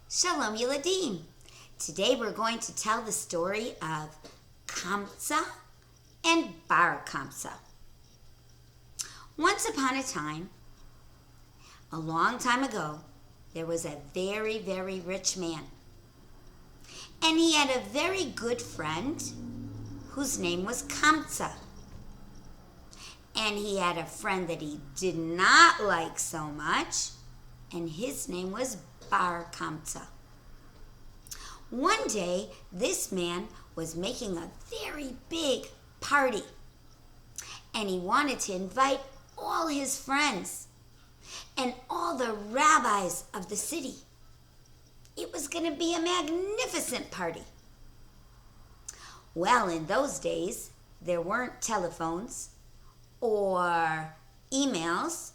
Shalom Yeladim. Today we're going to tell the story of Kamtza and Bar Kamtza. Once upon a time, a long time ago, there was a very, very rich man. And he had a very good friend whose name was Kamtza. And he had a friend that he did not like so much, and his name was Bar Kamtza. One day, this man was making a very big party, and he wanted to invite all his friends and all the rabbis of the city. It was going to be a magnificent party. Well, in those days, there weren't telephones or emails.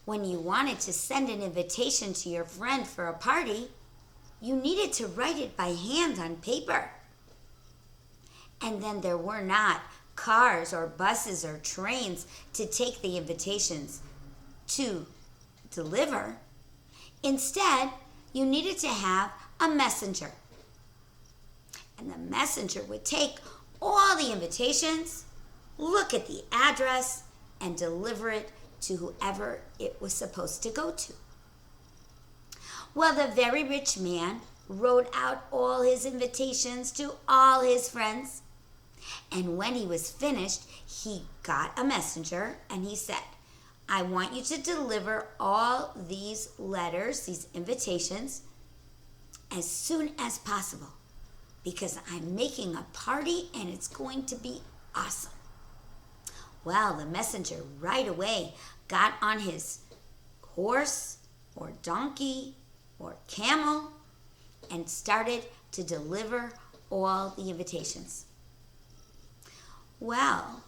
When you wanted to send an invitation to your friend for a party, you needed to write it by hand on paper. And then there were not cars or buses or trains to take the invitations to deliver. Instead, you needed to have a messenger. And the messenger would take all the invitations, look at the address, and deliver it to whoever it was supposed to go to. Well, the very rich man wrote out all his invitations to all his friends. And when he was finished, he got a messenger and he said, I want you to deliver all these letters, these invitations, as soon as possible, because I'm making a party and it's going to be awesome. Well, the messenger right away got on his horse or donkey or camel and started to deliver all the invitations. Well,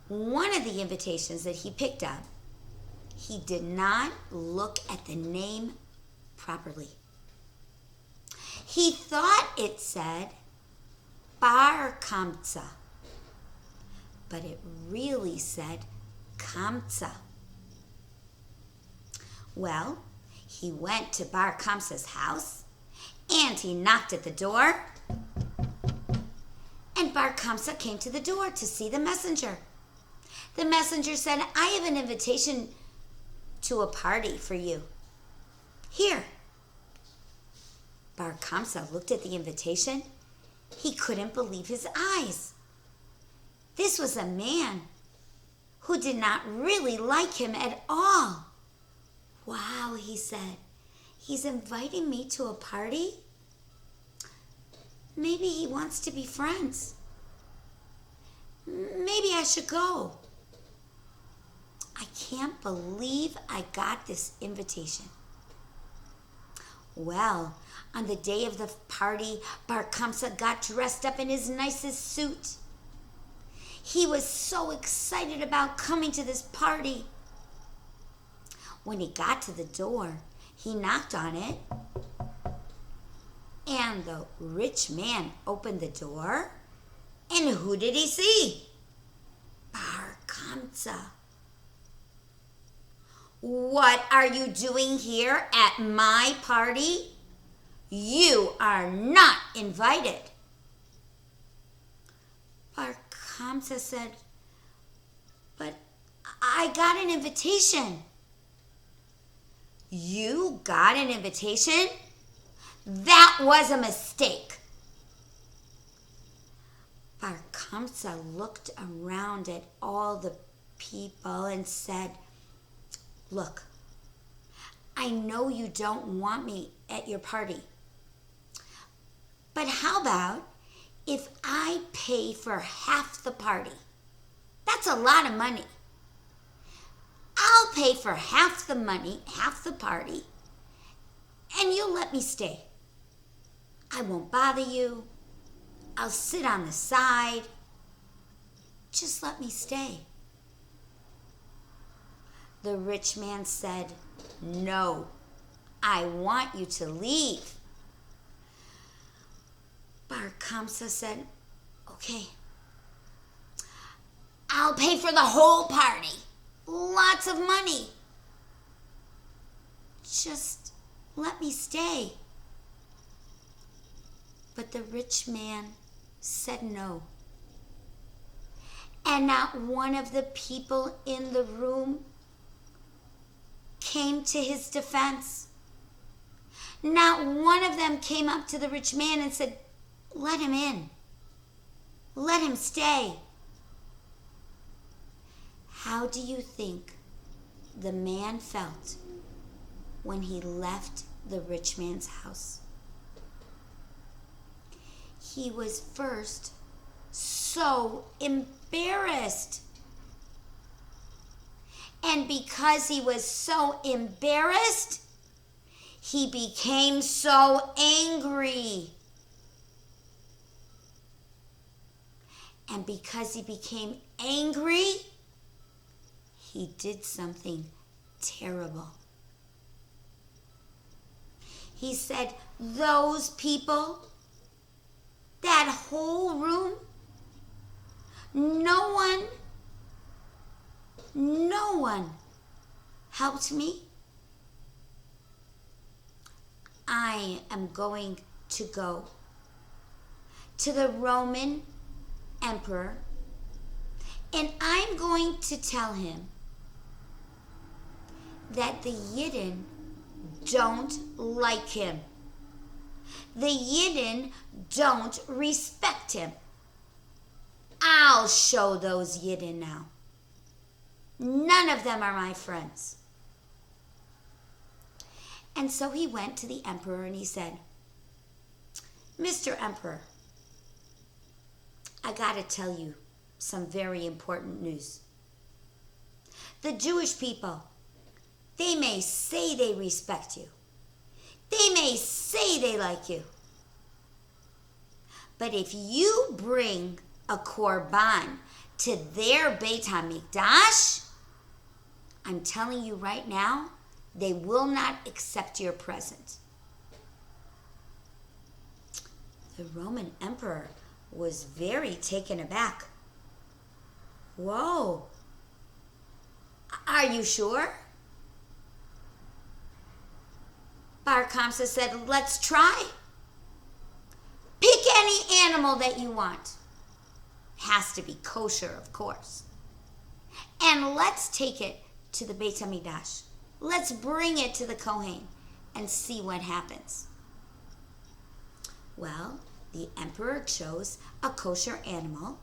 one of the invitations that he picked up, he did not look at the name properly. He thought it said Bar Kamtza, but it really said Kamtza. Well, he went to Bar Kamtza's house and he knocked at the door. And Bar Kamtza came to the door to see the messenger. The messenger said, I have an invitation to a party for you. Here. Bar Kamtza looked at the invitation. He couldn't believe his eyes. This was a man who did not really like him at all. Wow, he said, he's inviting me to a party? Maybe he wants to be friends. Maybe I should go. I can't believe I got this invitation. Well, on the day of the party, Bar Kamtza got dressed up in his nicest suit. He was so excited about coming to this party. When he got to the door, he knocked on it, and the rich man opened the door, and who did he see? Bar Kamtza. What are you doing here at my party? You are not invited. Bar Kamtza said, but I got an invitation. You got an invitation? That was a mistake. Bar Kamtza looked around at all the people and said, look, I know you don't want me at your party, but how about if I pay for half the party? That's a lot of money. I'll pay for half the money, half the party, and you'll let me stay. I won't bother you. I'll sit on the side. Just let me stay. The rich man said, no, I want you to leave. Bar Kamtza said, okay, I'll pay for the whole party. Lots of money. Just let me stay. But the rich man said no. And not one of the people in the room came to his defense. Not one of them came up to the rich man and said, let him in. Let him stay. How do you think the man felt when he left the rich man's house? He was first so embarrassed. And because he was so embarrassed, he became so angry. And because he became angry, he did something terrible. He said, those people, that whole room, no one helped me. I am going to go to the Roman emperor, and I'm going to tell him that the Yidden don't like him. The Yidden don't respect him. I'll show those Yidden now. None of them are my friends. And so he went to the emperor and he said, Mr. Emperor, I gotta tell you some very important news. The Jewish people, they may say they respect you. They may say they like you. But if you bring a korban to their Beit HaMikdash, I'm telling you right now, they will not accept your present. The Roman emperor was very taken aback. Whoa, are you sure? Bar Kamtza said, let's try. Pick any animal that you want. Has to be kosher, of course. And let's take it to the Beit HaMikdash. Let's bring it to the Kohen and see what happens. Well, the emperor chose a kosher animal,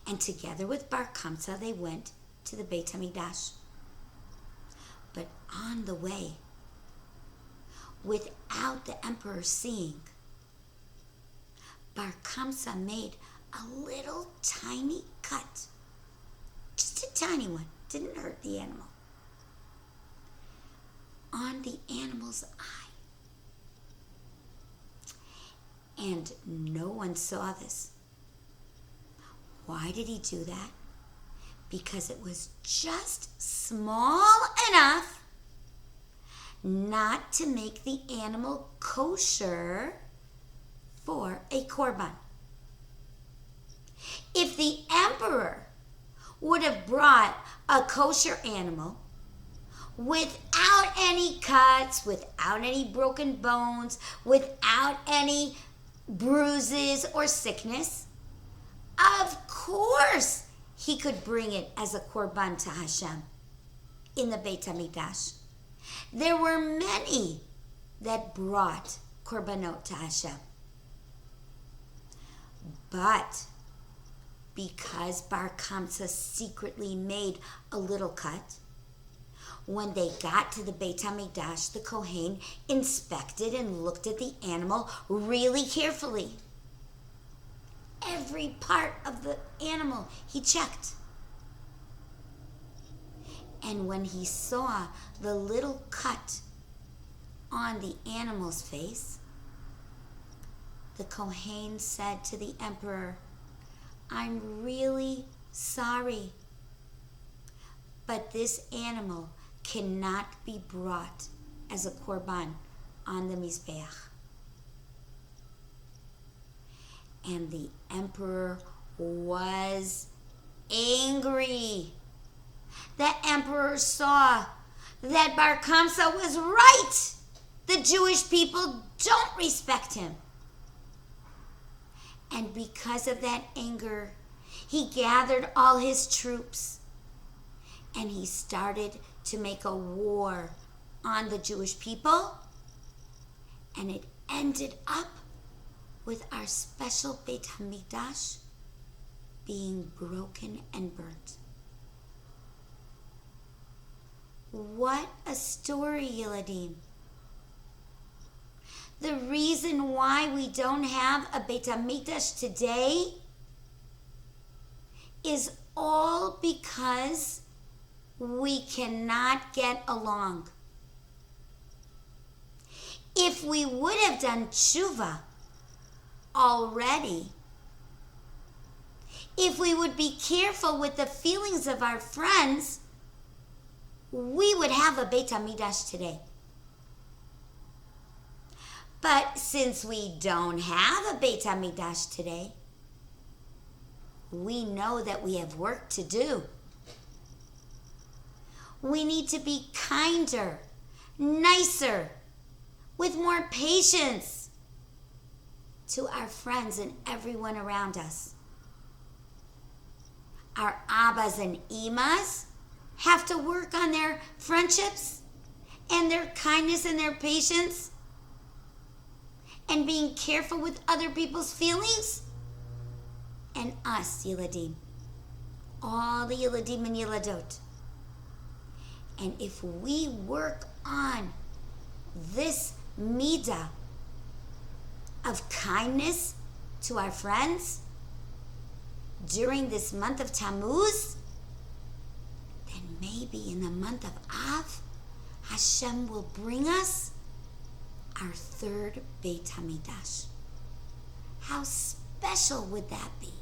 and together with Bar Kamtza, they went to the Beit HaMikdash. But on the way, without the emperor seeing, Bar Kamtza made a little tiny cut. Just a tiny one. Didn't hurt the animal. On the animal's eye. And no one saw this. Why did he do that? Because it was just small enough not to make the animal kosher for a korban. If the emperor would have brought a kosher animal without any cuts, without any broken bones, without any bruises or sickness, of course he could bring it as a korban to Hashem in the Beit HaMikdash. There were many that brought korbanot to Hashem. But because Bar Kamtza secretly made a little cut, when they got to the Beit HaMikdash, the Kohen inspected and looked at the animal really carefully. Every part of the animal he checked. And when he saw the little cut on the animal's face, the Kohen said to the emperor, I'm really sorry, but this animal cannot be brought as a korban on the Mizbeach. And the emperor was angry. The emperor saw that Bar Kamtza was right. The Jewish people don't respect him. And because of that anger, he gathered all his troops and he started to make a war on the Jewish people. And it ended up with our special Beit HaMikdash being broken and burnt. What a story, Yiladim. The reason why we don't have a Beit HaMikdash today is all because we cannot get along. If we would have done tshuva already, if we would be careful with the feelings of our friends, we would have a Beit HaMikdash today. But since we don't have a Beit HaMikdash today, we know that we have work to do. We need to be kinder, nicer, with more patience to our friends and everyone around us. Our abbas and imas have to work on their friendships and their kindness and their patience and being careful with other people's feelings. And us, Yiladim, all the Yiladim and Yiladot. And if we work on this midah of kindness to our friends during this month of Tammuz, then maybe in the month of Av, Hashem will bring us our third Beit HaMikdash. How special would that be?